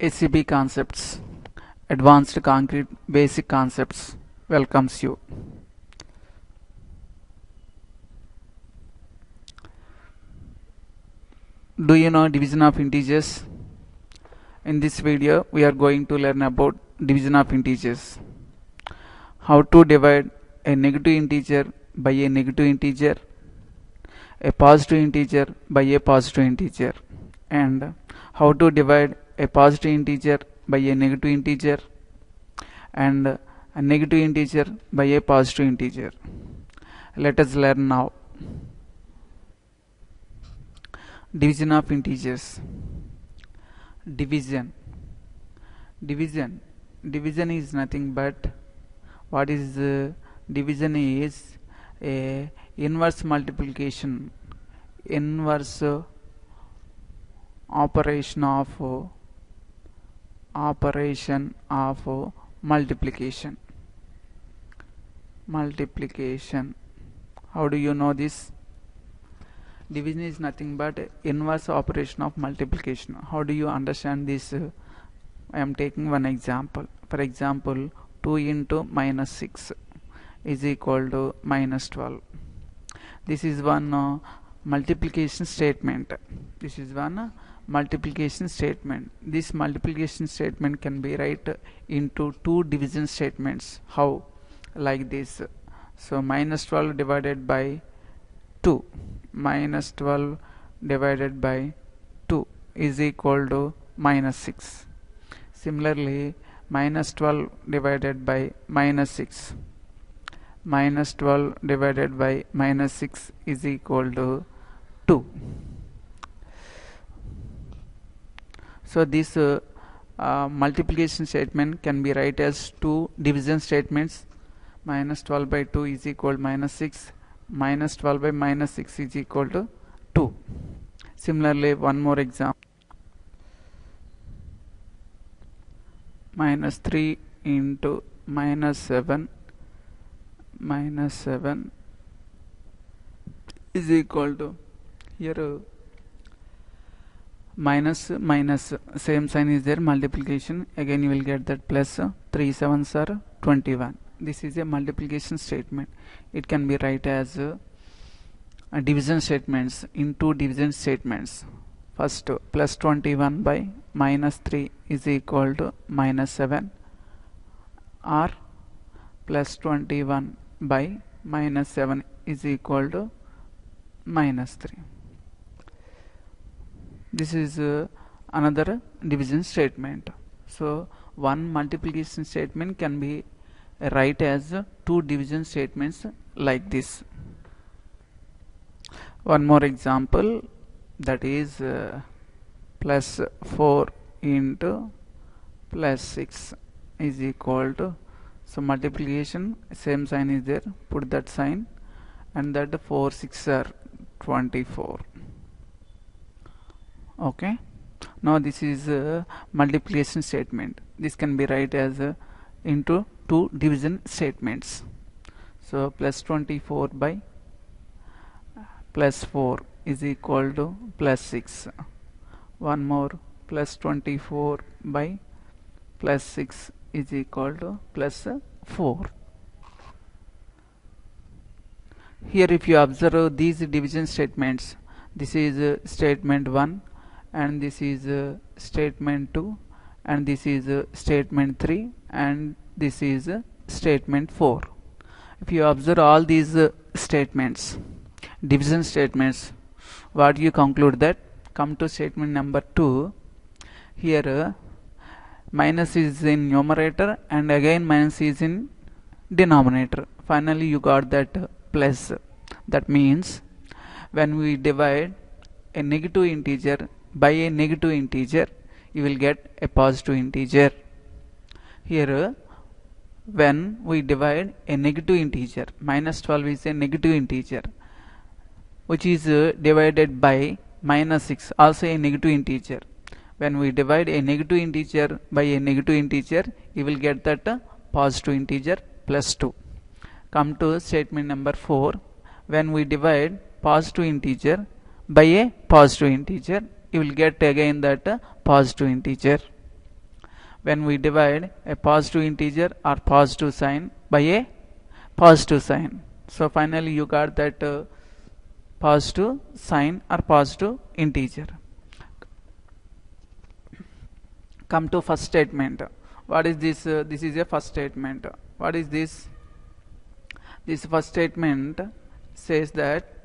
ACB Concepts, Advanced Concrete Basic Concepts welcomes you. Do you know division of integers? In this video, we are going to learn about division of integers. How to divide a negative integer by a negative integer, a positive integer by a positive integer, and how to divide a positive integer by a negative integer and a negative integer by a positive integer. Let us learn now. Division of integers. Division is nothing but what is division is a inverse multiplication, inverse operation of multiplication. How do you know this? Division is nothing but inverse operation of multiplication. How do you understand this? I am taking one example. For example, 2 into minus 6 is equal to minus 12. This is one multiplication statement. This multiplication statement can be written into two division statements. How? Like this. So minus 12 divided by 2. Minus 12 divided by 2 is equal to minus 6. Similarly, minus 12 divided by minus 6. Minus 12 divided by minus 6 is equal to 2. So this multiplication statement can be written as two division statements. Minus 12 by 2 is equal to minus 6. Minus 12 by minus 6 is equal to 2. Similarly, one more example. Minus 3 into minus 7 is equal to, here minus same sign is there, multiplication, again you will get that plus 3 sevens are 21. This is a multiplication statement. It can be written as division statements in two division statements. First, plus 21 by minus 3 is equal to minus 7, or plus 21 by minus 7 is equal to minus 3. This is another division statement. So one multiplication statement can be write as two division statements like this. One more example, that is plus 4 into plus 6 is equal to, so multiplication same sign is there, put that sign, and that 4 6 are 24. Okay, now this is a multiplication statement. This can be write as into two division statements. So plus 24 by plus 4 is equal to plus 6. One more, plus 24 by plus 6 is equal to plus 4. Here if you observe these division statements, this is statement 1, and this is statement 2, and this is statement 3, and this is statement 4. If you observe all these statements, division statements, what you conclude that? Come to statement number 2. Here minus is in numerator and again minus is in denominator. Finally you got that plus. That means when we divide a negative integer by a negative integer, you will get a positive integer. Here when we divide a negative integer, minus 12 is a negative integer which is divided by minus 6, also a negative integer. When we divide a negative integer by a negative integer, you will get that positive integer plus 2. Come to statement number 4. When we divide positive integer by a positive integer, you will get again that positive integer. when we divide a positive integer or positive sign by a positive sign. So finally you got that positive sign or positive integer. Come to first statement. What is this? This is a first statement. What is this? This first statement says that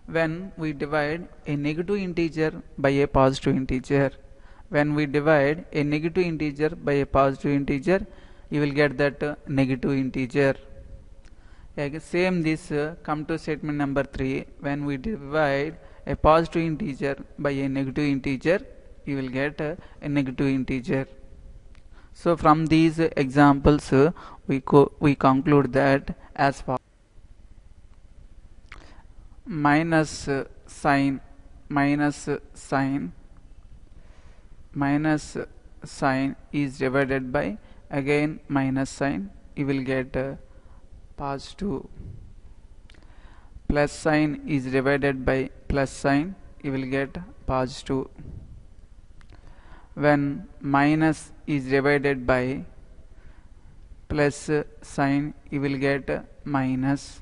when we divide a negative integer by a positive integer, when we divide a negative integer by a positive integer, you will get that negative integer. Same this come to statement number 3. When we divide a positive integer by a negative integer, you will get a negative integer. So from these examples we conclude that as follows: minus sign is divided by again minus sign, you will get positive. Plus sign is divided by plus sign, you will get positive. When minus is divided by plus sign, you will get minus.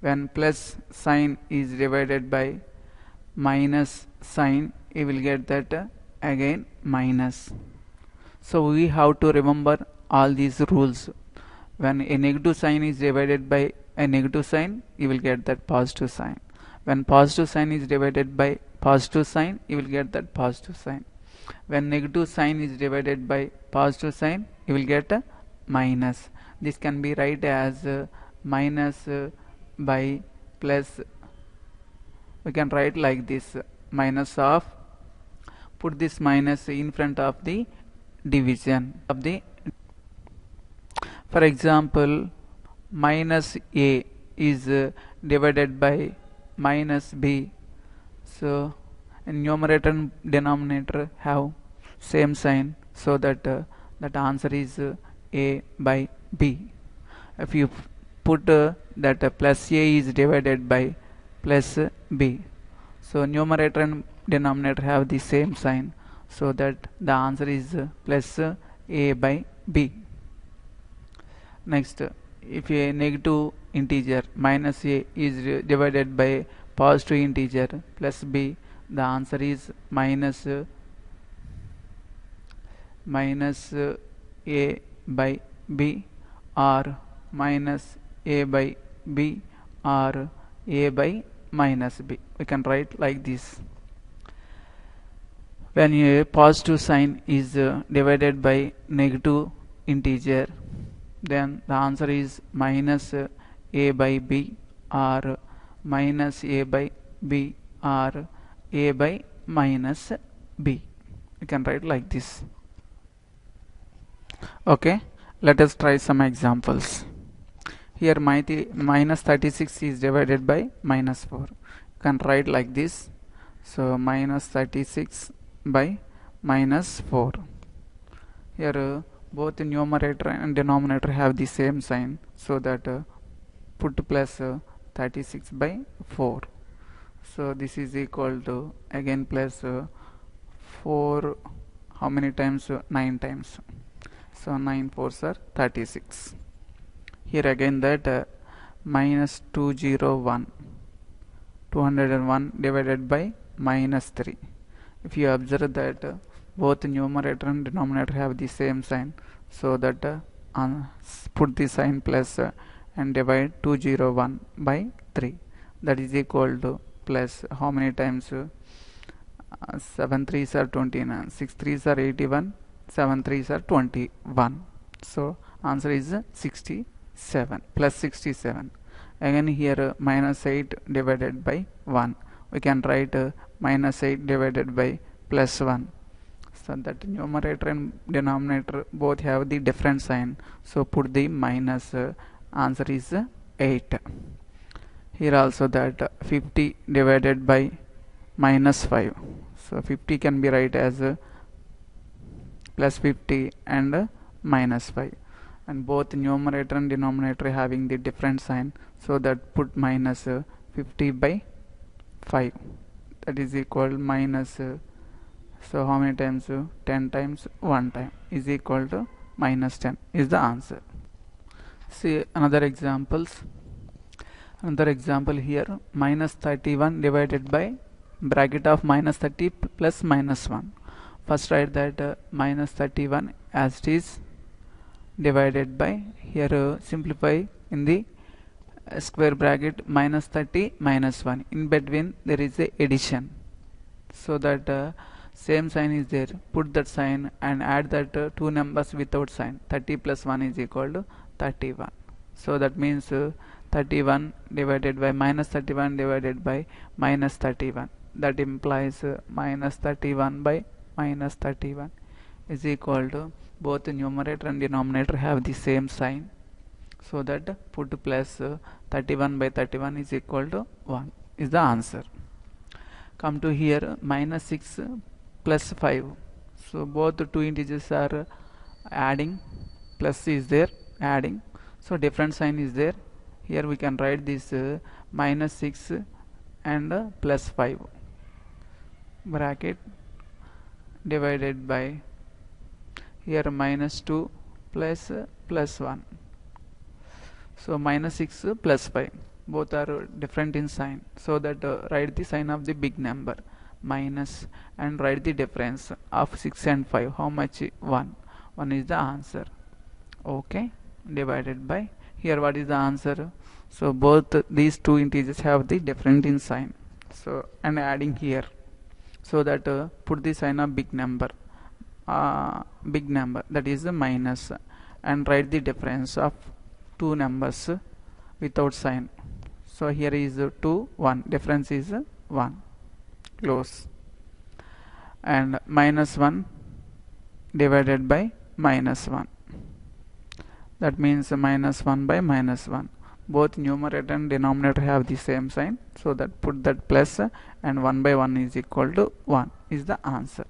When plus sign is divided by minus sign, you will get that again minus. So we have to remember all these rules. When a negative sign is divided by a negative sign, you will get that positive sign. When positive sign is divided by positive sign, you will get that positive sign. When negative sign is divided by positive sign, you will get a minus. This can be write as minus by plus. We can write like this: minus of, put this minus in front of the division of the. For example, minus a is divided by minus b. So numerator and denominator have same sign, so that that answer is a by b. If you put that plus a is divided by plus b, so numerator and denominator have the same sign, so that the answer is plus a by b. Next, if a negative integer minus a is divided by positive integer plus b, the answer is minus a by b, or minus a by b, or a by minus b. We can write like this. When a positive sign is divided by negative integer, then the answer is minus a by b, or minus a by b, or a by minus b. We can write like this. Okay, let us try some examples. Here minus 36 is divided by minus 4. You can write like this. So minus 36 by minus 4. Here both the numerator and denominator have the same sign, so that put plus 36 by 4. So this is equal to again plus 4, how many times? 9 times. So 9 4s are 36. Here again that minus 201 divided by minus 3. If you observe that both numerator and denominator have the same sign, so that put the sign plus and divide 201 by 3. That is equal to plus how many times? 7 3s are 29, 6 3s are 81, 7 3s are 21. So answer is 67, plus 67. Again here minus 8 divided by 1. We can write minus 8 divided by plus 1. So that numerator and denominator both have the different sign, so put the minus. Answer is 8. Here also that 50 divided by minus 5. So 50 can be write as plus 50 and minus 5, and both numerator and denominator having the different sign, so that put minus 50 by 5. That is equal minus So how many times? 10 times 1 time is equal to minus 10 is the answer. See another examples. Another example here, minus 31 divided by bracket of minus 30 plus minus 1. First write that minus 31 as it is divided by, here simplify in the square bracket, minus 30 minus 1. In between there is a addition, so that same sign is there. Put that sign and add that two numbers without sign. 30 plus 1 is equal to 31. So that means 31 divided by minus 31 divided by minus 31. That implies minus 31 by minus 31 is equal to, both the numerator and denominator have the same sign. So that put plus 31 by 31 is equal to 1 is the answer. Come to here, minus 6 plus 5. So both the two integers are adding, plus is there, adding. So different sign is there. Here we can write this minus 6 and plus 5 bracket divided by, here minus 2 plus plus 1. So minus 6 plus 5, both are different in sign, so that write the sign of the big number minus and write the difference of 6 and 5. How much? 1 is the answer. Okay, divided by, here what is the answer? So both these two integers have the different in sign, so and adding here, so that put the sign of big number that is the minus, and write the difference of two numbers without sign. So here is 2 1, difference is 1, close, and minus 1 divided by minus 1, that means minus 1 by minus 1. Both numerator and denominator have the same sign, so that put that plus and 1 by 1 is equal to 1 is the answer.